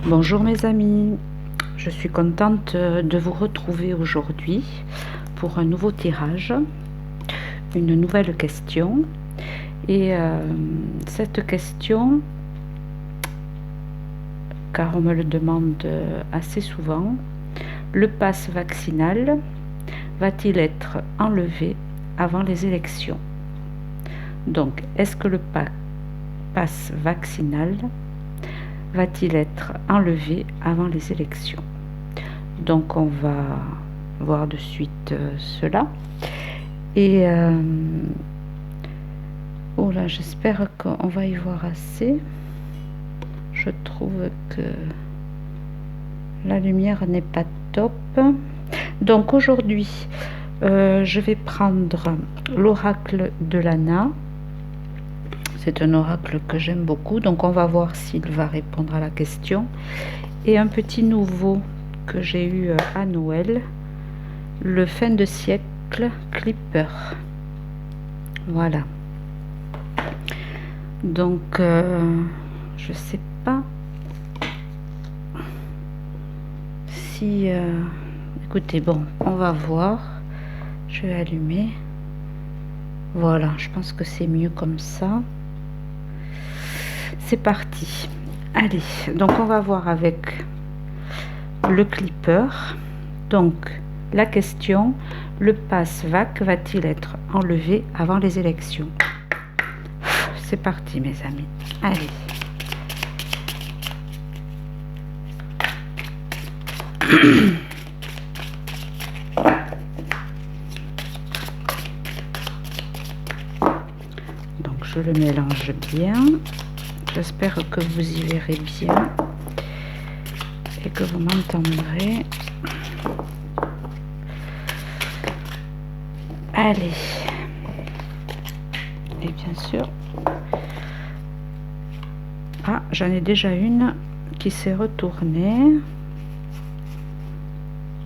Bonjour mes amis, je suis contente de vous retrouver aujourd'hui pour un nouveau tirage, une nouvelle question. Et cette question, car on me le demande assez souvent, le pass vaccinal va-t-il être enlevé avant les élections? Donc, est-ce que le pass vaccinal va-t-il être enlevé avant les élections? Donc on va voir de suite cela. Et oh là, j'espère qu'on va y voir assez. Je trouve que la lumière n'est pas top. Donc aujourd'hui, je vais prendre l'oracle de Lana. C'est un oracle que j'aime beaucoup, donc on va voir s'il va répondre à la question. Et un petit nouveau que j'ai eu à Noël, le fin de siècle Clipper. Voilà. Donc, je sais pas si... écoutez, bon, on va voir. Je vais allumer. Voilà, je pense que c'est mieux comme ça. C'est parti. Allez, donc on va voir avec le Clipper. Donc, la question, le pass VAC va-t-il être enlevé avant les élections? C'est parti mes amis. Allez. Donc je le mélange bien. J'espère que vous y verrez bien et que vous m'entendrez. Allez. Et bien sûr. Ah, j'en ai déjà une qui s'est retournée.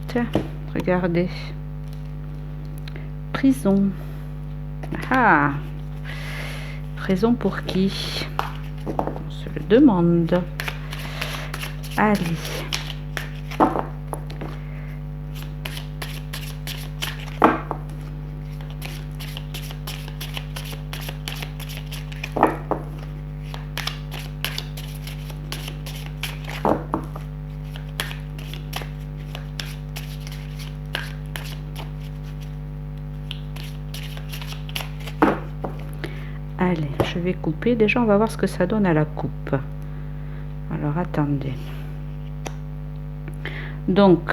Tiens, regardez. Prison. Ah. Prison pour qui? On se le demande. Allez. Allez, je vais couper. Déjà, on va voir ce que ça donne à la coupe. Alors, attendez. Donc,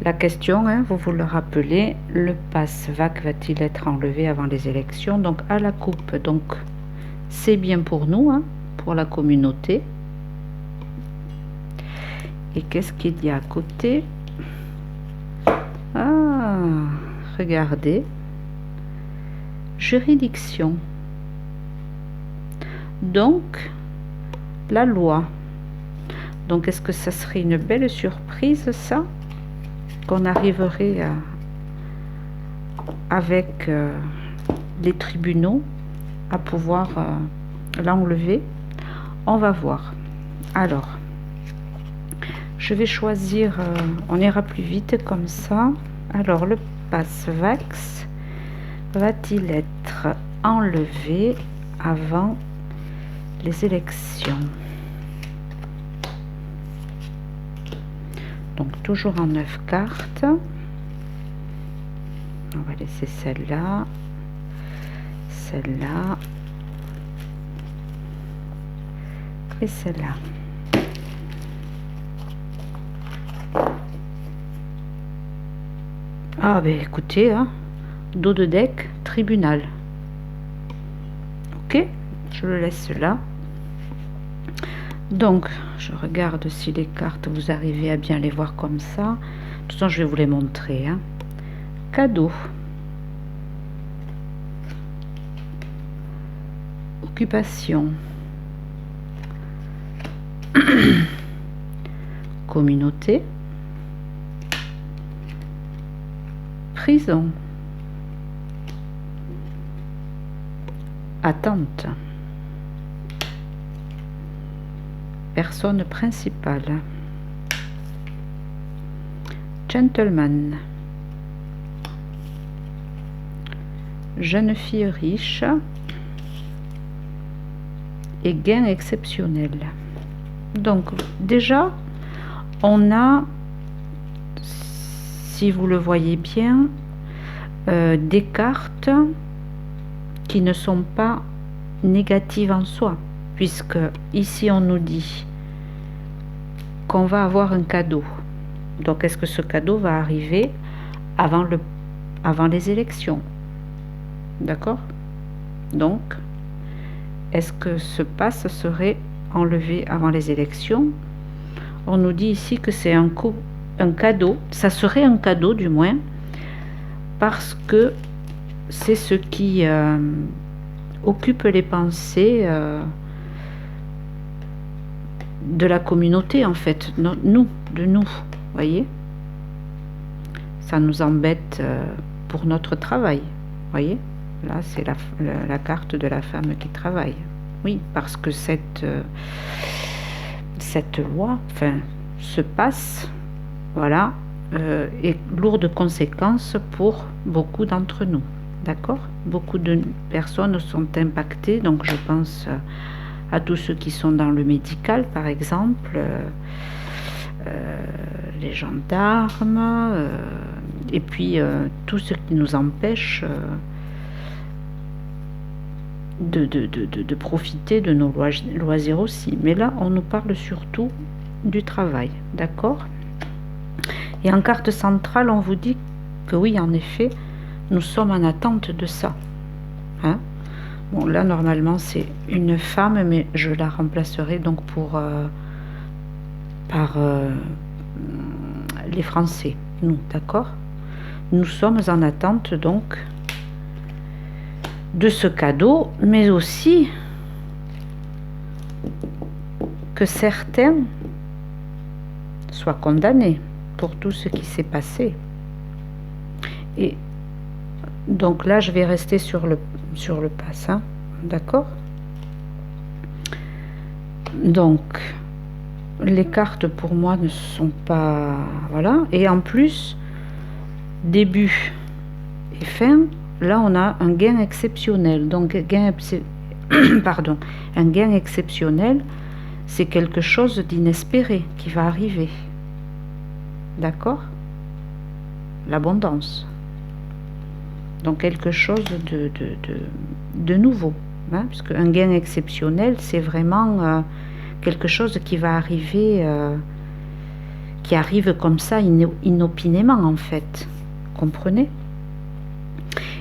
la question, hein, vous vous le rappelez, le pass VAC va-t-il être enlevé avant les élections? Donc, à la coupe, donc, c'est bien pour nous, hein, pour la communauté. Et qu'est-ce qu'il y a à côté? Ah, regardez. Juridiction. Donc, la loi. Donc, est-ce que ça serait une belle surprise, ça? Qu'on arriverait avec les tribunaux à pouvoir l'enlever? On va voir. Alors, je vais choisir, on ira plus vite comme ça. Alors, le pass Vax va-t-il être enlevé avant les élections? Donc, toujours en 9 cartes. On va laisser celle-là, celle-là et celle-là. Ah ben écoutez, hein, dos de deck, tribunal. Ok, je le laisse là. Donc, je regarde si les cartes, vous arrivez à bien les voir comme ça. De toute façon, je vais vous les montrer. Hein. Cadeau. Occupation. Communauté. Prison. Attente. personne principale. Gentleman. Jeune fille riche. Et gain exceptionnel. Donc déjà, on a, si vous le voyez bien, des cartes qui ne sont pas négatives en soi, puisque ici on nous dit qu'on va avoir un cadeau. Donc est-ce que ce cadeau va arriver avant les élections? D'accord? Donc, est-ce que ce pass serait enlevé avant les élections? On nous dit ici que c'est un cadeau, ça serait un cadeau du moins, parce que c'est ce qui occupe les pensées de la communauté en fait, de nous, voyez. Ça nous embête pour notre travail, voyez. Là, c'est la carte de la femme qui travaille. Oui, parce que cette loi, enfin, se passe, voilà, est lourde de conséquences pour beaucoup d'entre nous. D'accord? Beaucoup de personnes sont impactées, donc je pense à tous ceux qui sont dans le médical, par exemple, les gendarmes, et puis tout ce qui nous empêche de profiter de nos loisirs aussi. Mais là, on nous parle surtout du travail, d'accord? Et en carte centrale, on vous dit que oui, en effet, nous sommes en attente de ça. Hein? Bon, là, normalement, c'est une femme, mais je la remplacerai donc par les Français, nous, d'accord? Nous sommes en attente, donc, de ce cadeau, mais aussi que certains soient condamnés pour tout ce qui s'est passé. Et donc là, je vais rester sur le pass, hein, d'accord? Donc, les cartes pour moi ne sont pas... Voilà, et en plus, début et fin, là on a un gain exceptionnel. Donc, pardon, un gain exceptionnel, c'est quelque chose d'inespéré qui va arriver. D'accord? L'abondance. Donc quelque chose de nouveau. Hein, puisque un gain exceptionnel, c'est vraiment quelque chose qui va arriver, qui arrive comme ça inopinément en fait. Comprenez?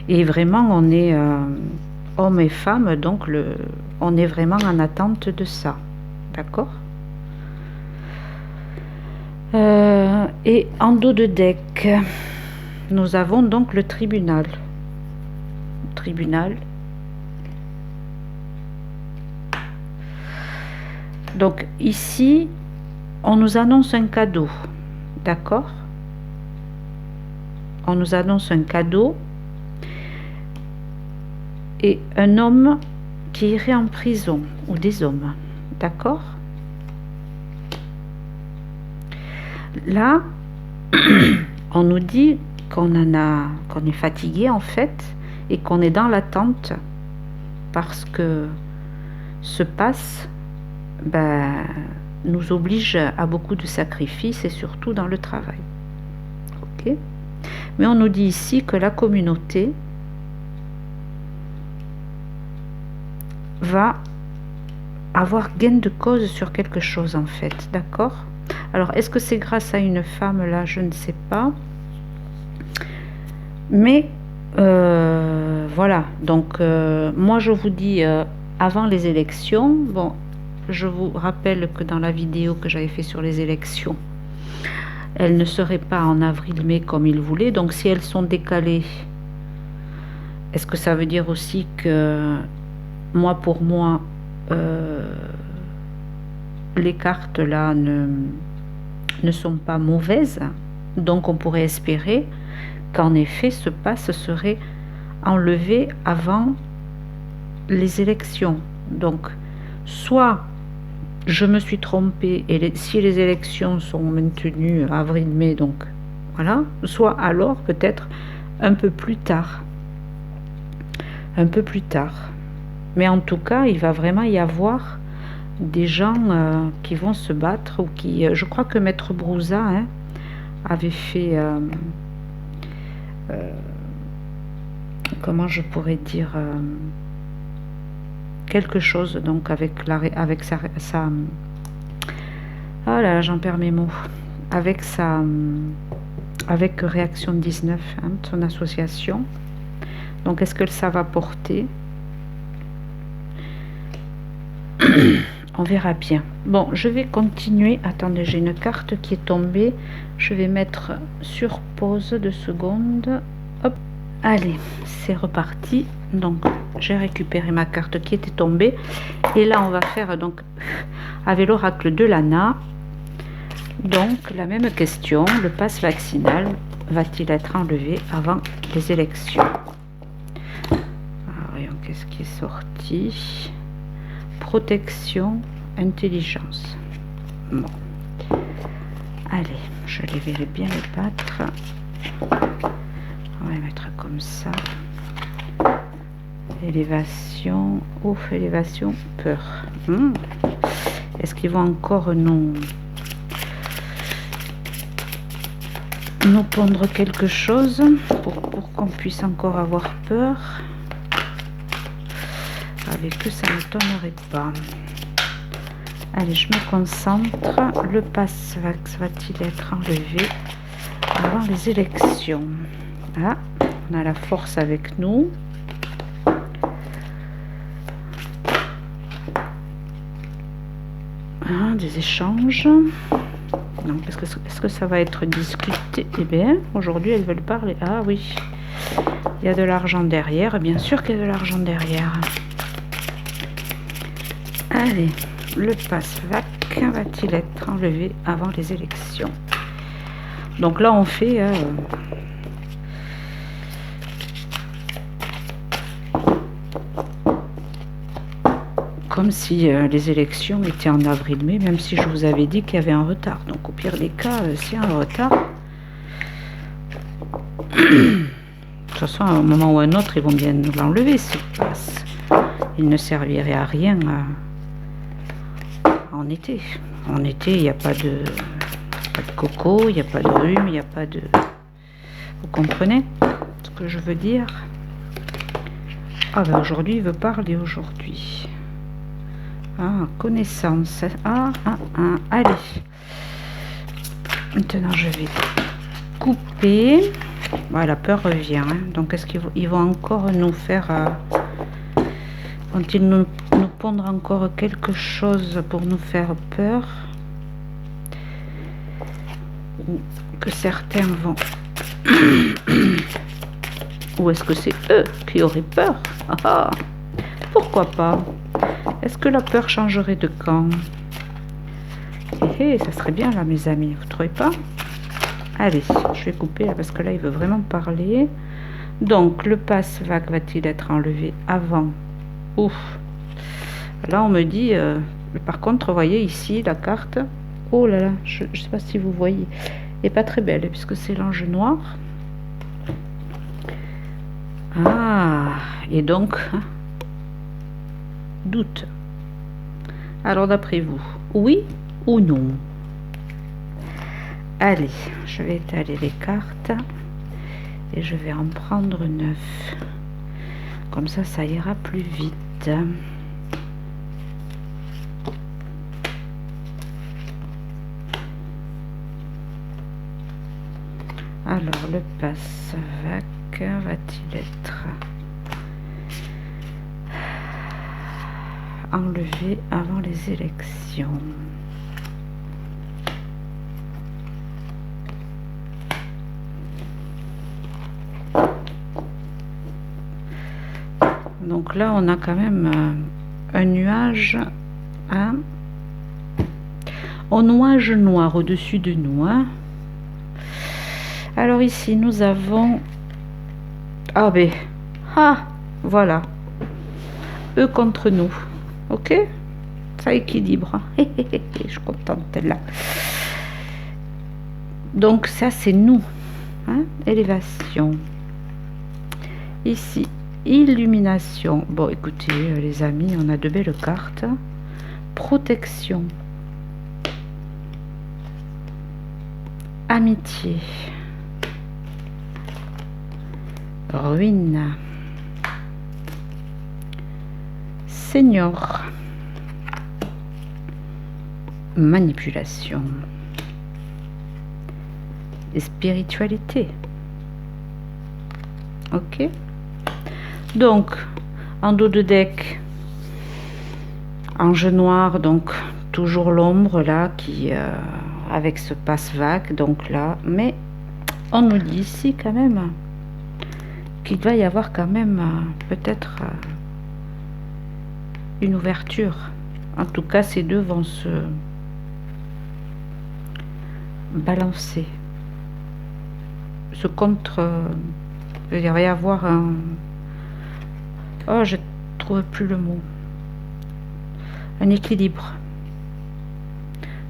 Et vraiment, on est hommes et femmes, donc on est vraiment en attente de ça. D'accord? Et en dos de deck, nous avons donc le tribunal. Donc ici, on nous annonce un cadeau. D'accord? On nous annonce un cadeau et un homme qui irait en prison, ou des hommes. D'accord? Là, on nous dit qu'on est fatigué en fait et qu'on est dans l'attente parce que ce pass nous oblige à beaucoup de sacrifices et surtout dans le travail. Ok? Mais on nous dit ici que la communauté va avoir gain de cause sur quelque chose en fait, d'accord? Alors, est-ce que c'est grâce à une femme là? Je ne sais pas. Mais voilà, donc moi je vous dis avant les élections, bon, je vous rappelle que dans la vidéo que j'avais fait sur les élections, elles ne seraient pas en avril-mai comme ils voulaient, donc si elles sont décalées, est-ce que ça veut dire aussi que pour moi, les cartes là ne sont pas mauvaises, donc on pourrait espérer qu'en effet ce pass serait enlevé avant les élections. Donc soit je me suis trompée, et si les élections sont maintenues avril-mai, donc voilà, soit alors peut-être un peu plus tard. Un peu plus tard. Mais en tout cas, il va vraiment y avoir des gens qui vont se battre, ou qui... je crois que Maître Brouza hein, avait fait... comment je pourrais dire quelque chose donc avec sa oh là là, j'en perds mes mots, avec Réaction 19 hein, son association. Donc est-ce que ça va porter? On verra bien. Bon, je vais continuer. Attendez, j'ai une carte qui est tombée, je vais mettre sur pause 2 secondes. Hop, allez, c'est reparti. Donc j'ai récupéré ma carte qui était tombée, et là on va faire donc avec l'oracle de Lana, donc la même question: le pass vaccinal va-t-il être enlevé avant les élections? Alors, voyons qu'est-ce qui est sorti. Protection, intelligence. Bon, allez, je les verrai bien les battre. On va les mettre comme ça. Élévation, ouf, élévation, peur. Est-ce qu'ils vont encore nous pondre quelque chose pour qu'on puisse encore avoir peur? Avec eux, ça ne m'étonnerait pas. Allez, je me concentre. Le pass va-t-il être enlevé avant les élections? Ah, on a la force avec nous. Ah, des échanges. Donc, est-ce que ça va être discuté? Eh bien, aujourd'hui, elles veulent parler. Ah oui, il y a de l'argent derrière. Bien sûr qu'il y a de l'argent derrière. Allez, le pass VAC va-t-il être enlevé avant les élections? Donc là, on fait... comme si les élections étaient en avril-mai, même si je vous avais dit qu'il y avait un retard. Donc au pire des cas, s'il y a un retard... de toute façon, à un moment ou à un autre, ils vont bien nous l'enlever, ce pass. Il ne servirait à rien... en été. En été, il n'y a pas de coco, il n'y a pas de rhume, il n'y a pas de... Vous comprenez ce que je veux dire? Ah ben aujourd'hui, il veut parler aujourd'hui. Ah, connaissance. Allez. Maintenant, je vais couper. Voilà, la peur revient. Hein. Donc, est-ce qu'ils vont encore nous faire... vont-ils nous pondre encore quelque chose pour nous faire peur? Ou que certains vont... Ou est-ce que c'est eux qui auraient peur? Ah, pourquoi pas? Est-ce que la peur changerait de camp? Ça serait bien là, mes amis, vous trouvez pas? Allez, je vais couper là, parce que là, il veut vraiment parler. Donc, le pass VAC va-t-il être enlevé avant? Ouf. Là, on me dit... par contre, vous voyez ici, la carte... Oh là là, je ne sais pas si vous voyez. Elle n'est pas très belle, puisque c'est l'ange noir. Ah, et donc... doute. Alors, d'après vous, oui ou non? Allez, je vais étaler les cartes. Et je vais en prendre 9. Comme ça, ça ira plus vite. Alors, le pass VAC va-t-il être enlevé avant les élections? Donc là, on a quand même un nuage, hein, un nuage noir au-dessus de nous. Hein. Alors ici, nous avons... Ah ben, voilà. Eux contre nous. Ok? ça équilibre. Je suis contente là. Donc ça c'est nous, hein? Élévation. Ici, illumination. Bon, écoutez, les amis, on a de belles cartes. Protection. Amitié. Ruine. Seigneur. Manipulation. Et spiritualité. Ok. Donc, en dos de deck, ange noir, donc toujours l'ombre là, qui avec ce passe-vague, donc là, mais on nous dit ici quand même qu'il va y avoir quand même peut-être une ouverture. En tout cas, ces deux vont se balancer, se contre. Il va y avoir un. Oh, je trouve plus le mot. Un équilibre.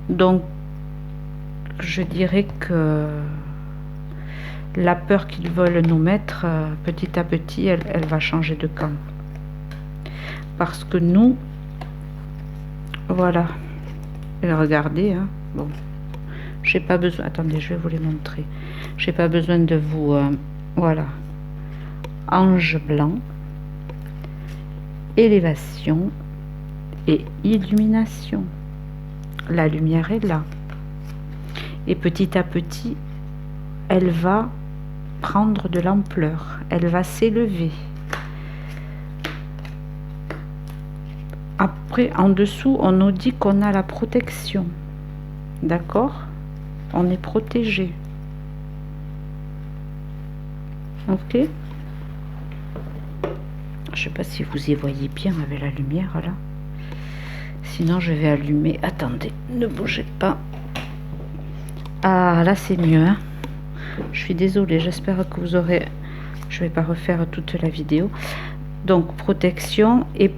Donc, je dirais que la peur qu'ils veulent nous mettre, petit à petit, elle va changer de camp. Parce que nous, voilà. Et regardez, hein, bon. J'ai pas besoin. Attendez, je vais vous les montrer. J'ai pas besoin de vous. Voilà. Ange blanc. Élévation et illumination. La lumière est là. Et petit à petit, elle va prendre de l'ampleur. Elle va s'élever. Après, en dessous, on nous dit qu'on a la protection. D'accord? On est protégé. Ok? Je sais pas si vous y voyez bien avec la lumière là. Sinon, je vais allumer. Attendez, ne bougez pas. Ah, là, c'est mieux. Hein, je suis désolée. J'espère que vous aurez... Je vais pas refaire toute la vidéo. Donc, protection. Et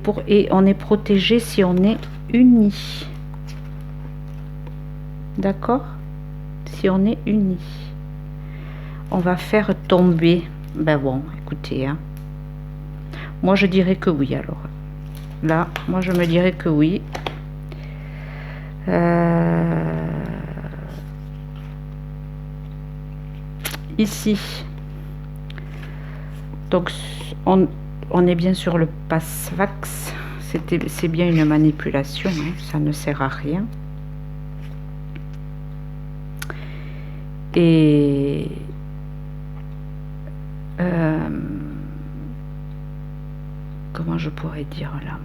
on est protégé si on est unis. D'accord? Si on est unis. On va faire tomber. Ben bon, écoutez, hein. Moi, je dirais que oui, alors. Là, moi, je me dirais que oui. Ici. Donc, on est bien sur le passe-vax. C'est bien une manipulation. Hein, ça ne sert à rien. Et... comment je pourrais dire là?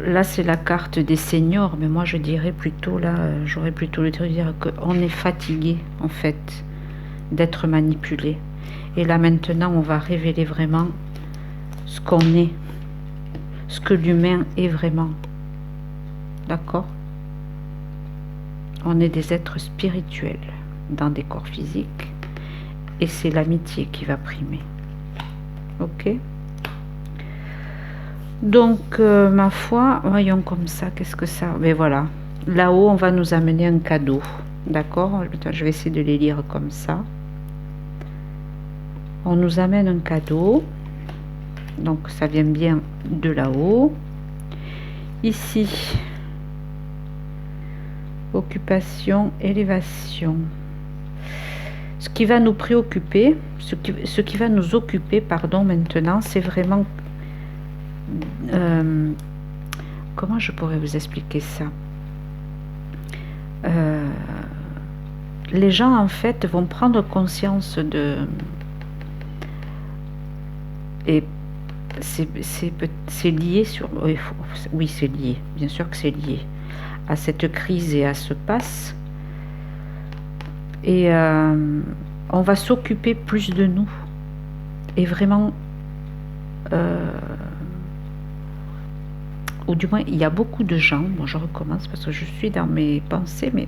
Là, c'est la carte des seniors, mais moi, je dirais plutôt, là, j'aurais plutôt le truc de dire qu'on est fatigué, en fait, d'être manipulé. Et là, maintenant, on va révéler vraiment ce qu'on est, ce que l'humain est vraiment. D'accord? On est des êtres spirituels dans des corps physiques. Et c'est l'amitié qui va primer. Ok? Donc, ma foi, voyons comme ça, qu'est-ce que ça... Mais voilà, là-haut, on va nous amener un cadeau. D'accord? Je vais essayer de les lire comme ça. On nous amène un cadeau. Donc, ça vient bien de là-haut. Ici, occupation, élévation. Ce qui va nous préoccuper, ce qui va nous occuper, pardon, maintenant, c'est vraiment... comment je pourrais vous expliquer ça? Les gens, en fait, vont prendre conscience de... Et c'est lié sur... Oui, c'est lié. Bien sûr que c'est lié à cette crise et à ce passe. Et on va s'occuper plus de nous. Et vraiment... ou du moins, il y a beaucoup de gens... Bon, je recommence parce que je suis dans mes pensées, mais...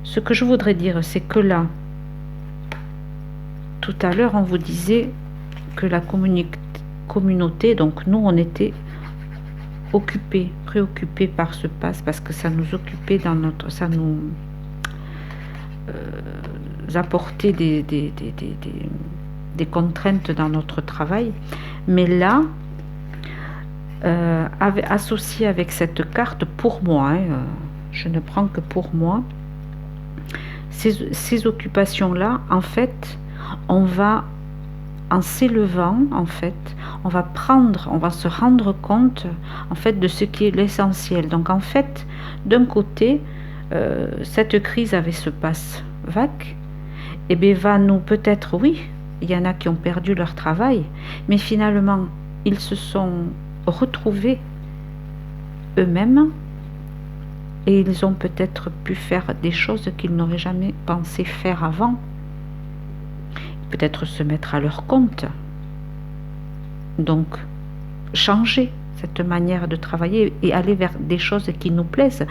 Ce que je voudrais dire, c'est que là... Tout à l'heure, on vous disait... que la communauté, donc nous, on était occupés, préoccupés par ce pass parce que ça nous occupait dans notre... ça nous apportait des contraintes dans notre travail. Mais là, associé avec cette carte, pour moi, je ne prends que pour moi, ces occupations-là, en fait, on va, en s'élevant, en fait, on va se rendre compte, en fait, de ce qui est l'essentiel. Donc, en fait, d'un côté, cette crise avec ce pass-vac, eh bien, va nous peut-être, oui, il y en a qui ont perdu leur travail, mais finalement, ils se sont retrouvés eux-mêmes et ils ont peut-être pu faire des choses qu'ils n'auraient jamais pensé faire avant. Peut-être se mettre à leur compte. Donc, changer cette manière de travailler et aller vers des choses qui nous plaisent.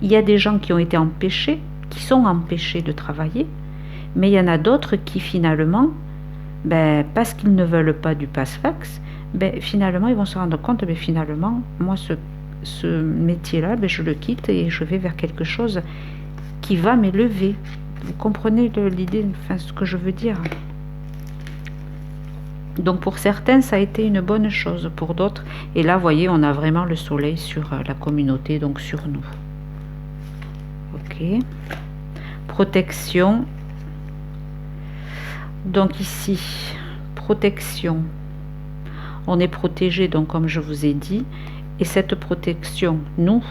Il y a des gens qui ont été empêchés, qui sont empêchés de travailler, mais il y en a d'autres qui finalement, parce qu'ils ne veulent pas du pass-vac, finalement ils vont se rendre compte, finalement, moi ce métier-là, je le quitte et je vais vers quelque chose qui va m'élever. Vous comprenez l'idée, enfin ce que je veux dire. Donc pour certains, ça a été une bonne chose, pour d'autres, et là, vous voyez, on a vraiment le soleil sur la communauté, donc sur nous. Ok. Protection. Donc ici, protection. On est protégé, donc comme je vous ai dit, et cette protection, nous,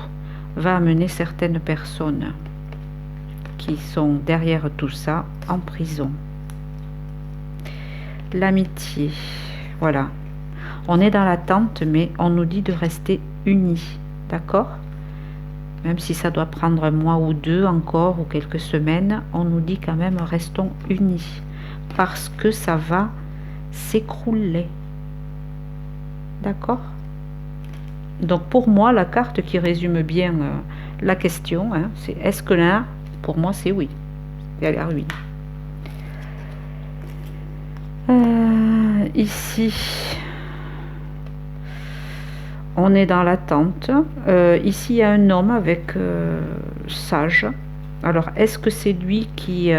va amener certaines personnes qui sont derrière tout ça en prison. L'amitié, voilà. On est dans l'attente, mais on nous dit de rester unis, d'accord? Même si ça doit prendre un mois ou deux encore, ou quelques semaines, on nous dit quand même restons unis, parce que ça va s'écrouler. D'accord? Donc pour moi, la carte qui résume bien la question, c'est est-ce que là, pour moi c'est oui, c'est la ruine. Ici, on est dans l'attente. Ici, il y a un homme avec sage. Alors, est-ce que c'est lui qui...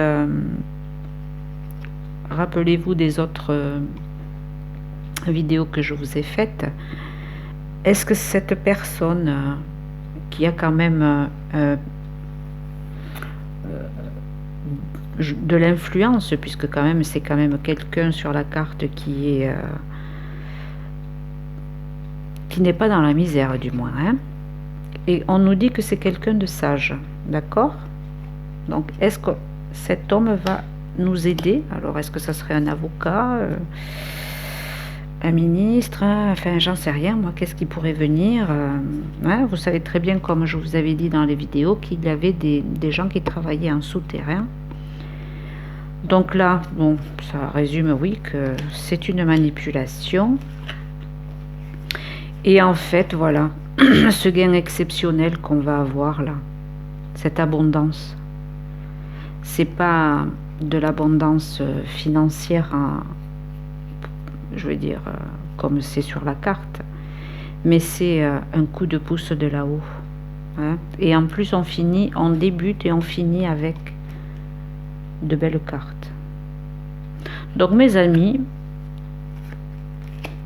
rappelez-vous des autres vidéos que je vous ai faites. Est-ce que cette personne qui a quand même de l'influence, puisque quand même c'est quand même quelqu'un sur la carte qui n'est pas dans la misère du moins, et on nous dit que c'est quelqu'un de sage, d'accord? Donc est-ce que cet homme va nous aider? Alors est-ce que ça serait un avocat, un ministre, enfin j'en sais rien moi, qu'est-ce qui pourrait venir, vous savez très bien, comme je vous avais dit dans les vidéos, qu'il y avait des gens qui travaillaient en souterrain. Donc là, bon, ça résume, oui, que c'est une manipulation. Et en fait, voilà, ce gain exceptionnel qu'on va avoir là, cette abondance, c'est pas de l'abondance financière, je veux dire, comme c'est sur la carte, mais c'est un coup de pouce de là-haut. Et en plus, on débute et on finit avec de belles cartes. Donc mes amis,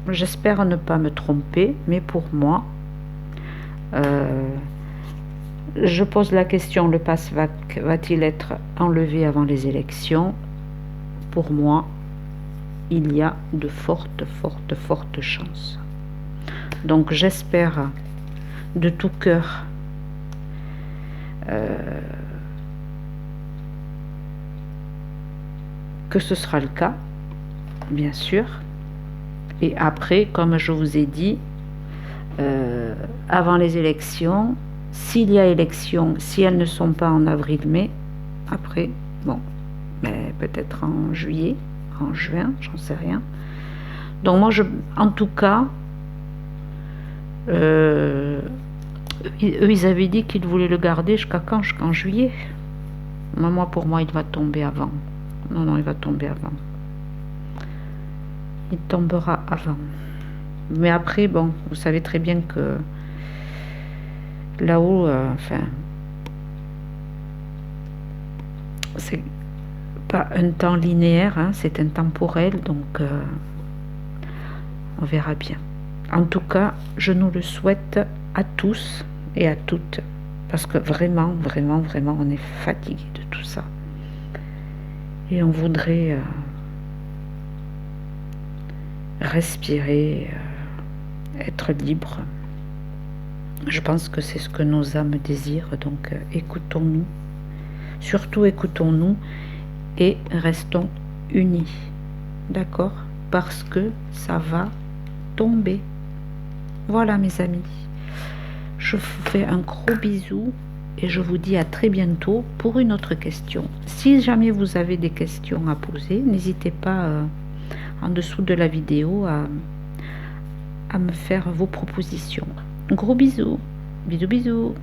j'espère ne pas me tromper, mais pour moi, je pose la question, le pass-vac va-t-il être enlevé avant les élections? Pour moi, il y a de fortes chances. Donc j'espère de tout cœur que ce sera le cas, bien sûr. Et après, comme je vous ai dit, avant les élections, s'il y a élection, si elles ne sont pas en avril-mai, après, bon, mais peut-être en juillet, en juin, j'en sais rien. Donc moi, en tout cas, eux, ils avaient dit qu'ils voulaient le garder jusqu'à quand? Jusqu'en juillet. Moi, pour moi, il va tomber avant. Non, il va tomber avant. il tombera avant. Mais après, bon, vous savez très bien que là-haut, enfin, c'est pas un temps linéaire, hein, c'est intemporel, donc on verra bien. En tout cas, je nous le souhaite à tous et à toutes, parce que vraiment, vraiment, vraiment, on est fatigué de tout ça. Et on voudrait respirer, être libre. Je pense que c'est ce que nos âmes désirent, donc écoutons-nous. Surtout écoutons-nous et restons unis. D'accord? Parce que ça va tomber. Voilà mes amis. Je vous fais un gros bisou et je vous dis à très bientôt pour une autre question. Si jamais vous avez des questions à poser, n'hésitez pas en dessous de la vidéo à me faire vos propositions. Gros bisous. Bisous bisous.